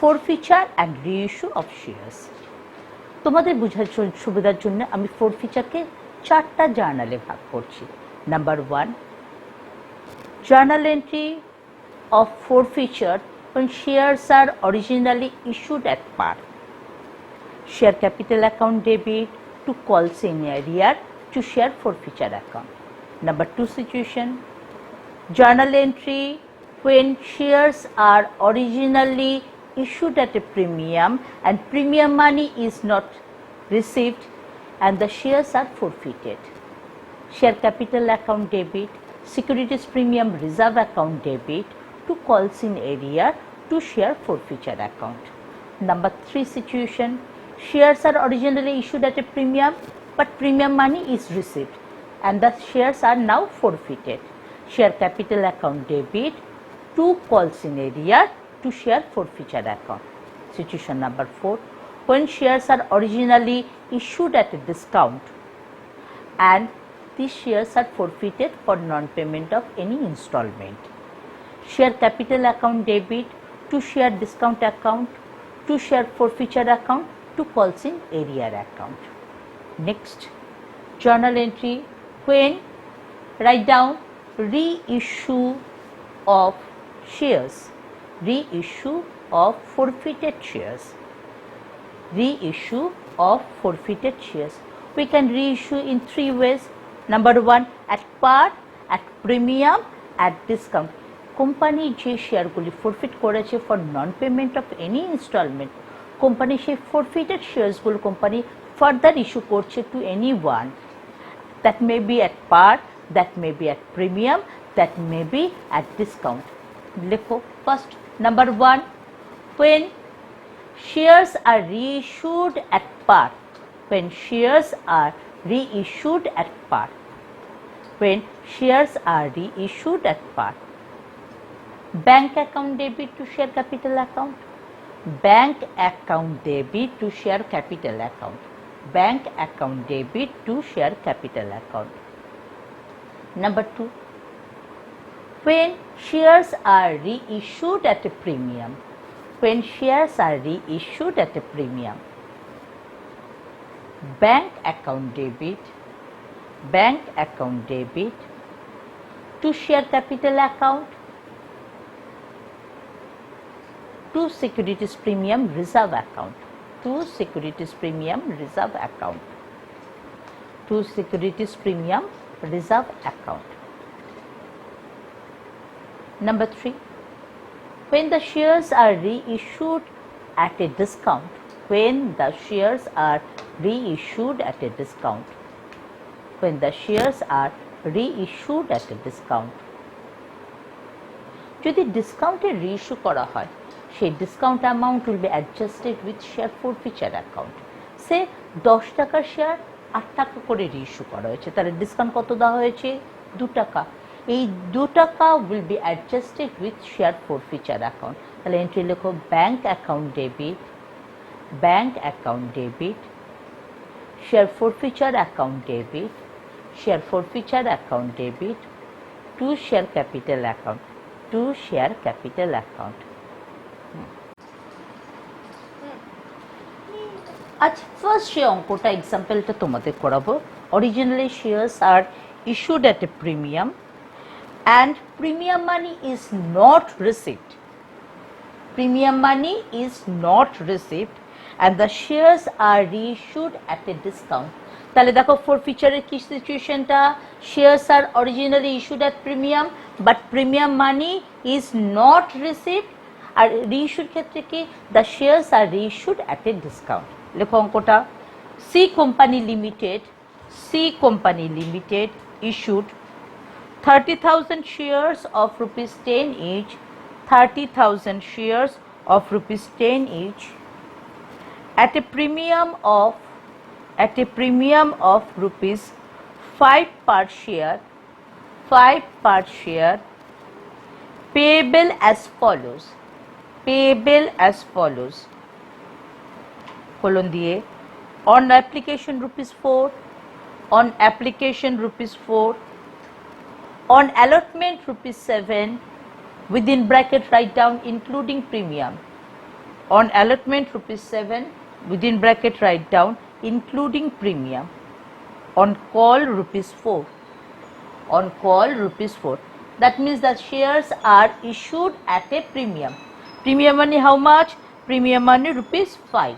forfeiture and reissue of shares. তোমাদের বোঝার সুবিধার জন্য আমি forfeiture-কে 4টা জার্নালে ভাগ করছি। Number 1, journal entry of forfeiture when shares are originally issued at par. Share capital account debit to calls in arrear to share forfeiture account. Number 2 situation, journal entry when shares are originally issued at a premium and premium money is not received and the shares are forfeited. Share capital account debit, securities premium reserve account debit to calls in arrear to share forfeiture account. Number 3 situation, shares are originally issued at a premium but premium money is received and the shares are now forfeited. Share capital account debit to calls in arrear to share forfeiture account. Situation number 4, when shares are originally issued at a discount and these shares are forfeited for non-payment of any installment. Share capital account debit to share discount account to share forfeiture account to calls in arrear account. Next, journal entry when write down reissue of shares, reissue of forfeited shares, reissue of forfeited shares. We can reissue in 3 ways. Number 1, at par, at premium, at discount. Company যে শেয়ারগুলি forfeit করেছে for non payment of any instalment, company সেই forfeited শেয়ারসগুলো company further issue করছে to any one. That may be at par, that may be at premium, that may be at discount. লেখো first number 1, when shares are reissued at par, when shares are reissued at par, when shares are reissued at par. Bank account debit to share capital account, bank account debit to share capital account, bank account debit to share capital account. Number 2, when shares are reissued at a premium, when shares are reissued at a premium, bank account debit, bank account debit to share capital account to securities premium reserve account, to securities premium reserve account, to securities premium reserve account. Number 3, when the shares are reissued at a discount, when the shares are reissued at a discount, when the shares are reissued at a discount. যদি ডিসকাউন্টে reissue করা হয়, সেই discount amount will be adjusted with share forfeiture account. সে 10 টাকার share 8 টাকা করে reissue করা হয়েছে, তাহলে ডিসকাউন্ট কত দেওয়া হয়েছে? 2 টাকা। এই 2 টাকা will be adjusted with share forfeiture account. তাহলে এন্ট্রি লেখো bank account debit, bank account debit, share forfeiture account debit, share forfeiture account debit to share capital account, to share capital account. আচ্ছা, first যে অঙ্কটা এক্সাম্পলটা তোমাদের করাবো, originally shares are issued at a premium and premium money is not received, premium money is not received and the shares are reissued at a discount. তাহলে দেখো ফরফিচারের কি সিচুয়েশনটা, shares are originally issued at premium but premium money is not received, আর রিইস্যুর ক্ষেত্রে কি, the shares are reissued at a discount. লেখো অঙ্কটা, C company limited, C company limited issued 30,000 shares of rupees 10 each, 30,000 shares of rupees 10 each at a premium of rupees 5 per share, 5 per share, payable as follows, payable as follows, colon diye, on application rupees 4, on application rupees 4, on allotment rupees 7, within bracket write down including premium, On allotment rupees 7, within bracket write down including premium. On call rupees 4. On call rupees 4. That means that shares are issued at a premium. Premium money how much? Premium money rupees 5.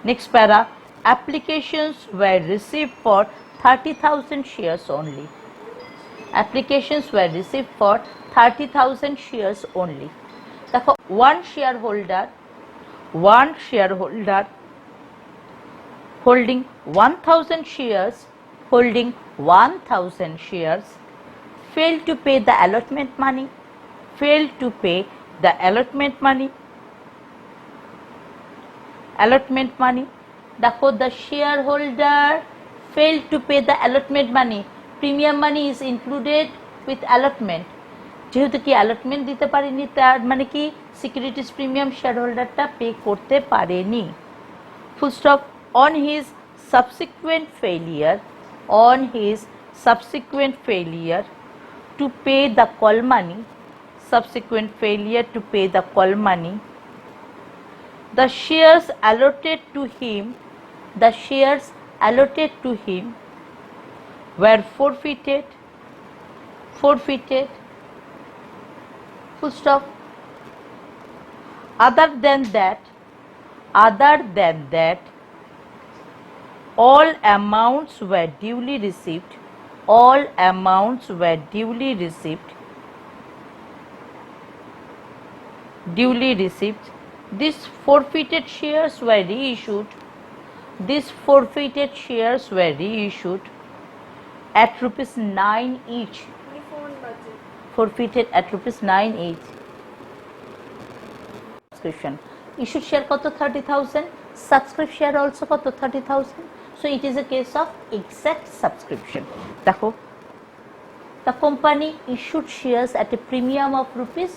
Next para, applications were received for 30,000 shares only. Applications were received for 30,000 shares only. দেখো one shareholder holding 1,000 shares failed to pay the allotment money. দেখো the shareholder failed to pay the allotment money. Premium money is included with allotment. যেহেতু কি allotment দিতে পারেনি, তার মানে কি securities premium শেয়ারহোল্ডারটা pay করতে পারেনি। Full stop. On his subsequent failure to pay the call money, the shares allotted to him were forfeited. Full stop. Other than that, all amounts were duly received. These forfeited shares were reissued at rupees 9 each. Forfeited at rupees 9 each. Subscription. Issued share কত 30,000, subscribed share also কত 30,000. So it is a case of exact subscription. দেখো, the company issued shares at a premium of rupees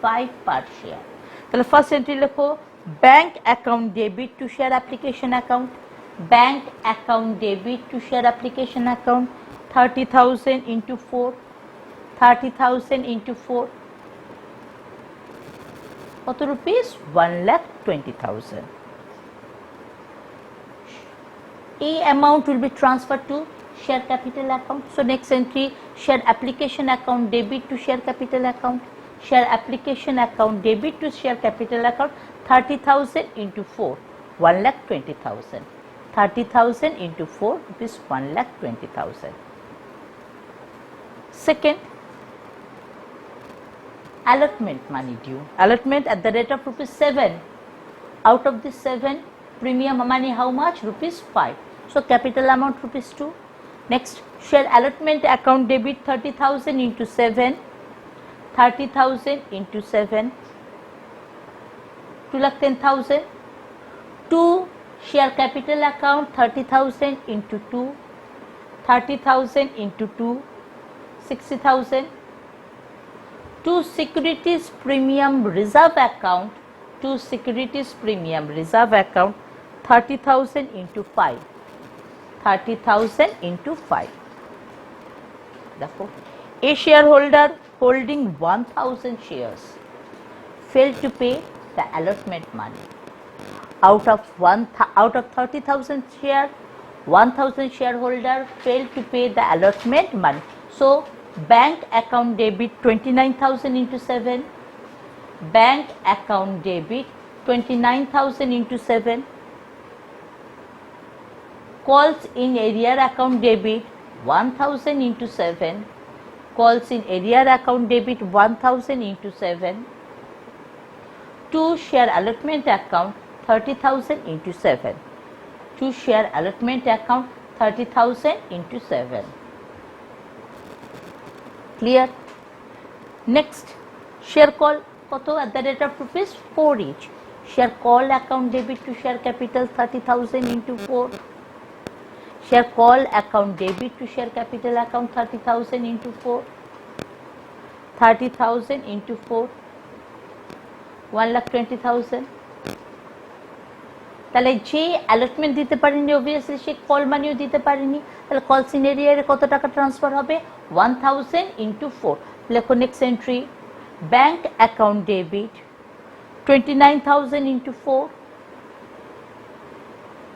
5 per share. তাহলে first entry লেখো bank account debit to share application account. 30,000 into 4. কত rupees? 1,20,000. A amount will be transferred to share capital account. So next entry, share application account debit to share capital account. Share application account debit to share capital account. 30,000 into 4, 1,20,000. 30,000 into 4 rupees 1,20,000. Second, allotment money due. Allotment at the rate of rupees 7. Out of this 7, premium money how much? Rupees 5. So capital amount rupees 2. Next, share allotment account debit 30,000 into 7. 30,000 into 7. 2,10,000. 2 share capital account 30,000 into 2. 30,000 into 2. 60,000. 2 securities premium reserve account. 30,000 into 5. 30,000 into 5. Therefore, a shareholder holding 1,000 shares failed to pay the allotment money. Out of 30,000 share, 1,000 shareholder failed to pay the allotment money. So bank account debit 29,000 into 7. Bank account debit 29,000 into 7. Calls in arrear account debit 1,000 into 7. Calls in arrear account debit 1,000 into 7. 2 share allotment account 30,000 into 7. 2 share allotment account 30,000 into 7. Clear? Next, share call কত at the rate of rupees 4 each. Share call account debit to share capital 30,000 into 4. Share call account debit to share capital account 30,000 into 4. 30,000 into 4. 1,20,000. তাহলে যে allotment দিতে পারেনি obviously সে call মানিও দিতে পারেনি, তাহলে call সিনারিয়ারে কত টাকা ট্রান্সফার হবে? 1,000 into 4. লেখো next entry, bank account debit 29,000 into 4,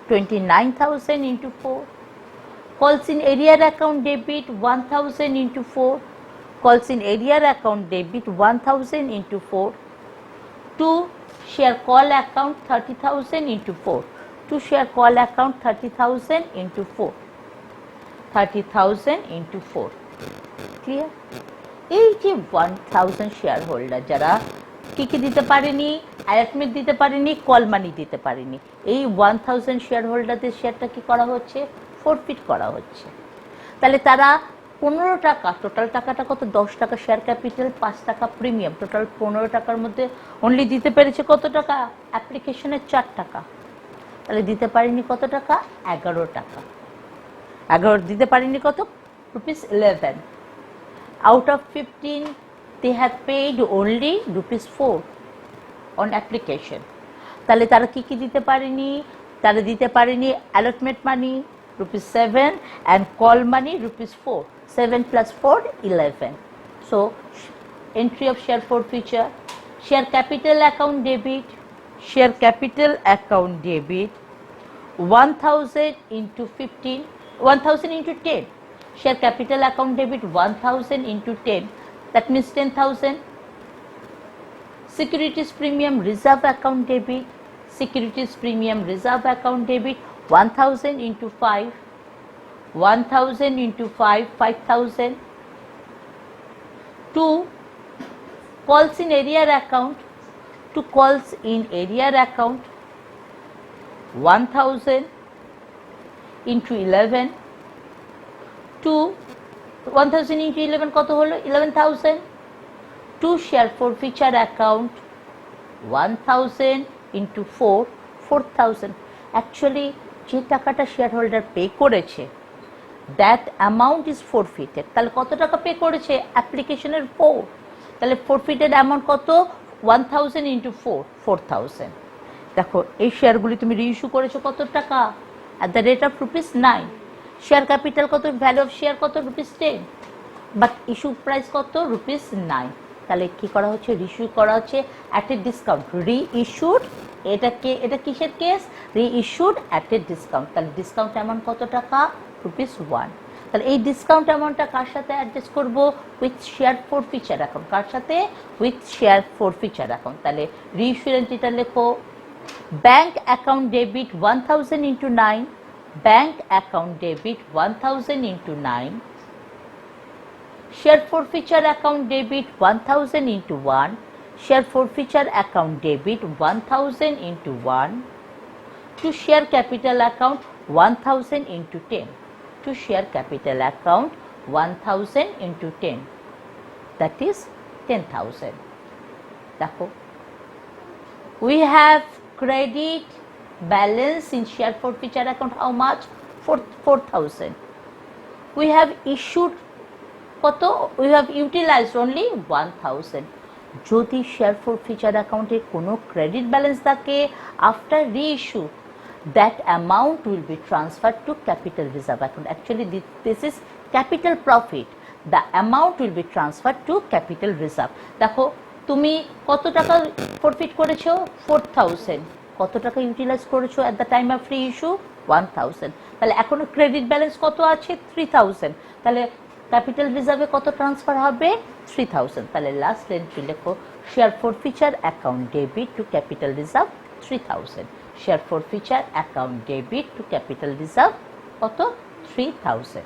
29,000 into 4. Calls in area account debit 1,000 into 4. Calls in area account debit 1,000 into 4. 2 share call account 30,000 into 4. 2 share call account 30,000 into 4. 30,000 into 4. Clear? এই যে 1000 share holder যারা কি দিতে পারেনি, allotment দিতে পারেনি, call মানি দিতে পারেনি, এই 1000 শেয়ার হোল্ডারদের শেয়ারটা কি করা হচ্ছে? ফোরফিট করা হচ্ছে। তাহলে তারা 15 টাকা, টোটাল টাকাটা কত? 10 টাকা শেয়ার ক্যাপিটাল, 5 টাকা প্রিমিয়াম, টোটাল 15 টাকার মধ্যে অনলি দিতে পেরেছে কত টাকা? অ্যাপ্লিকেশনের 4 টাকা। তাহলে দিতে পারেনি কত টাকা? 11 টাকা। 11 দিতে পারেনি কত? ₹11। Out of 15, they have paid only ₹4 on application. তাহলে তারা কি দিতে পারেনি? তারা দিতে পারেনি allotment money ₹7 and call money ₹4. 7 plus 4, 11. So entry of share forfeiture, share capital account debit, share capital account debit 1,000 into 15, 1,000 into 10. Share capital account debit 1,000 into 10, that means 10,000. Securities premium reserve account debit, securities premium reserve account debit 1,000 into 5, 1,000 into 5, 5,000. 2 calls in arrear account, 2 calls in arrear account 1,000 into 11. 1,000 into 11 কত হলো? 11,000. 2 share forfeiture account 1,000 into 4, 4,000. Actually যে টাকাটা share holder pay করেছে, that amount is ফোরফিটেড। তাহলে কত টাকা pay করেছে? অ্যাপ্লিকেশনের 4। তাহলে ফোরফিটেড অ্যামাউন্ট কত? 1,000 into 4, 4,000. দেখো এই শেয়ারগুলি তুমি রিইস্যু করেছো কত টাকা? At the rate of ₹9। Share capital কত? ভ্যালু অফ শেয়ার কত? ₹10, বাট ইস্যু প্রাইস কত? ₹9। তাহলে কি করা হচ্ছে? রিইস্যু করা হচ্ছে অ্যাট এ ডিসকাউন্ট। রিইস্যুড, এটা কিসের কেস? Reissued at a discount. তাহলে ডিসকাউন্ট অ্যামাউন্ট কত টাকা? ₹1। তাহলে এই ডিসকাউন্ট অ্যামাউন্টটা কার সাথে অ্যাডজাস্ট করবো? With share forfeiture account. কার সাথে? With share forfeiture account. তাহলে রিইস্যু এন্ট্রিটা লেখো, bank account debit 1,000 into 9, bank account debit 1,000 into 9, share forfeiture account debit 1,000 into 1, share forfeiture account debit 1,000 into 1, to share capital account 1,000 into 10, to share capital account 1,000 into 10, that is 10,000. দেখো, we have credit balance in share forfeiture account how much? 4,000. We have issued কত? We have utilized only 1,000. যদি share ফরফিচার অ্যাকাউন্টে কোনো credit balance থাকে after reissue, that amount will be transferred to capital reserve account. Actually this is capital profit. The amount will be transferred to capital reserve. দেখো তুমি কত টাকা four feet করেছো? 4,000. কত টাকা ইউটিলাইজ করেছো at the time of free issue? 1,000. তাহলে এখনো ক্রেডিট ব্যালেন্স কত আছে? 3,000. তাহলে ক্যাপিটাল রিজার্ভে কত ট্রান্সফার হবে? 3,000. তাহলে লাস্ট এন্ট্রি লেখো, share forfeiture account debit to capital reserve 3,000. Share forfeiture account debit to capital reserve কত? 3,000.